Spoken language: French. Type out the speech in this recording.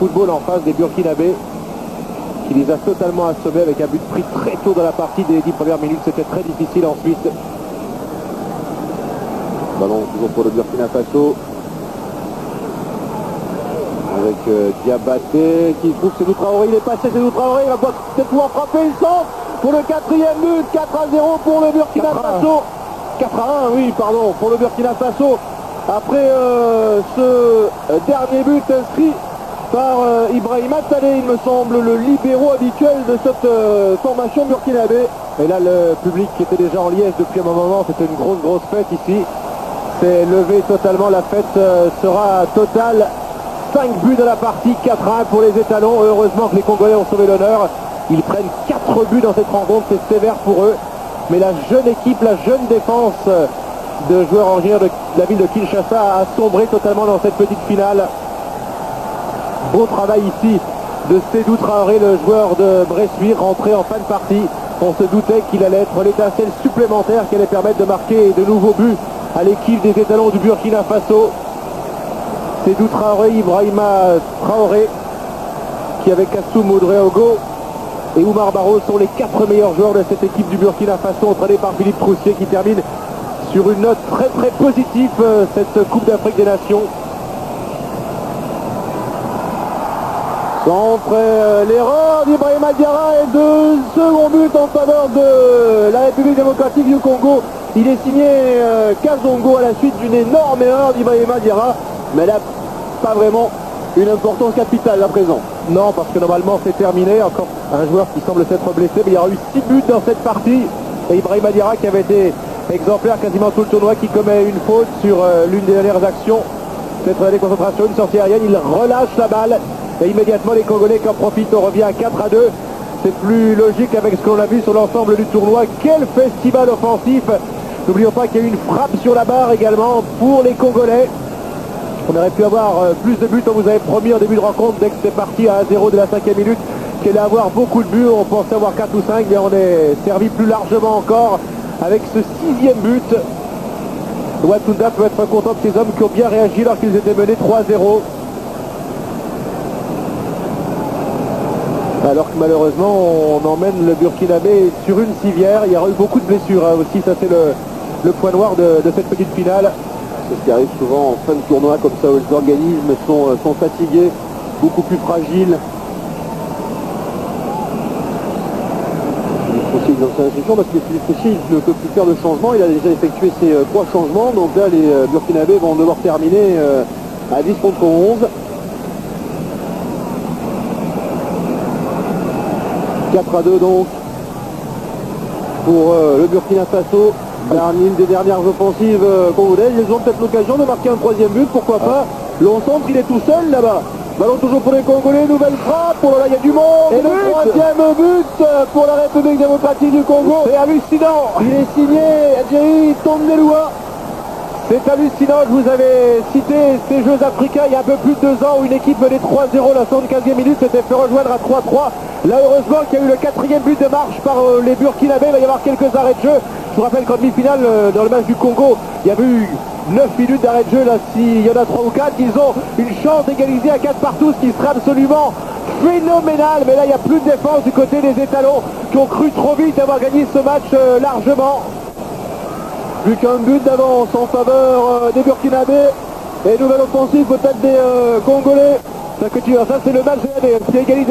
football en face des Burkinabés, qui les a totalement assommés avec un but pris très tôt dans la partie des 10 premières minutes. C'était très difficile ensuite. Ballon toujours pour le Burkina Faso. Avec Diabaté qui trouve Sédou Traoré. Il est passé, Sédou Traoré. Il va peut-être pouvoir frapper le centre pour le 4e but. 4-0 pour le Burkina Faso. 4-1, oui, pardon, pour le Burkina Faso. Après ce dernier but inscrit par Ibrahima Saleh, il me semble, le libéraux habituel de cette formation burkinabé. Et là, le public qui était déjà en liesse depuis un moment, c'était une grosse fête ici. C'est levé totalement, la fête sera totale. 5 buts de la partie, 4-1 pour les étalons. Heureusement que les Congolais ont sauvé l'honneur. Ils prennent 4 buts dans cette rencontre, c'est sévère pour eux. Mais la jeune équipe, la jeune défense de joueurs originaires de la ville de Kinshasa a sombré totalement dans cette petite finale. Beau travail ici de Sédou Traoré, le joueur de Bressuire, rentré en fin de partie. On se doutait qu'il allait être l'étincelle supplémentaire qui allait permettre de marquer de nouveaux buts à l'équipe des étalons du Burkina Faso. Sédou Traoré, Ibrahima Traoré, qui avec Kassou Moudréogo et Oumar Barrow sont les 4 meilleurs joueurs de cette équipe du Burkina Faso, entraînée par Philippe Troussier, qui termine sur une note très positive cette Coupe d'Afrique des Nations. Centre, l'erreur d'Ibrahima Diarra et de second but en faveur de la République démocratique du Congo. Il est signé Kazongo à la suite d'une énorme erreur d'Ibrahima Diarra, mais là, pas vraiment une importance capitale à présent. Non, parce que normalement c'est terminé. Encore un joueur qui semble s'être blessé, mais il y aura eu 6 buts dans cette partie. Et Ibrahima Diarra, qui avait été exemplaire quasiment tout le tournoi, qui commet une faute sur l'une des dernières actions. Cette déconcentration, une sortie aérienne, il relâche la balle. Et immédiatement les Congolais qui en profitent, on revient à 4-2. C'est plus logique avec ce qu'on a vu sur l'ensemble du tournoi. Quel festival offensif! N'oublions pas qu'il y a eu une frappe sur la barre également pour les Congolais. On aurait pu avoir plus de buts, on vous avait promis en début de rencontre, dès que c'était parti à 1-0 de la 5e minute, qu'il allait avoir beaucoup de buts. On pensait avoir 4 ou 5, mais on est servi plus largement encore avec ce 6e but. Watunda peut être content de ces hommes qui ont bien réagi lorsqu'ils étaient menés 3-0. Alors que malheureusement on emmène le Burkinabé sur une civière. Il y aura eu beaucoup de blessures aussi, ça c'est le point noir de cette petite finale. C'est ce qui arrive souvent en fin de tournoi comme ça, où les organismes sont fatigués, beaucoup plus fragiles. Philippe Troussier dans sa instruction, parce que Philippe Troussier ne peut plus faire de changement. Il a déjà effectué ses 3 changements, donc là les Burkinabés vont devoir terminer à 10 contre 11. 4-2 donc pour le Burkina Faso. Une des dernières offensives congolaises. Ils ont peut-être l'occasion de marquer un 3e but, pourquoi pas. L'ensemble, il est tout seul là-bas. Ballon toujours pour les Congolais, nouvelle frappe. Oh là là, il y a du monde. Et le 3e but pour la République démocratique du Congo. C'est hallucinant. Il est signé Adjeri Tondelua. C'est hallucinant, je vous avais cité ces Jeux africains il y a un peu plus de 2 ans où une équipe menait 3-0 la 75e minute s'était fait rejoindre à 3-3. Là heureusement qu'il y a eu le 4e but de marche par les Burkinabés, il va y avoir quelques arrêts de jeu. Je vous rappelle qu'en demi-finale, dans le match du Congo, il y avait eu 9 minutes d'arrêt de jeu. Là, s'il y en a 3 ou 4, ils ont une chance d'égaliser à 4 partout, ce qui serait absolument phénoménal. Mais là, il n'y a plus de défense du côté des étalons qui ont cru trop vite avoir gagné ce match largement. Plus qu'un but d'avance en faveur des Burkinabés. Et nouvelle offensive peut-être des Congolais. Ça c'est le match qui a égalisé.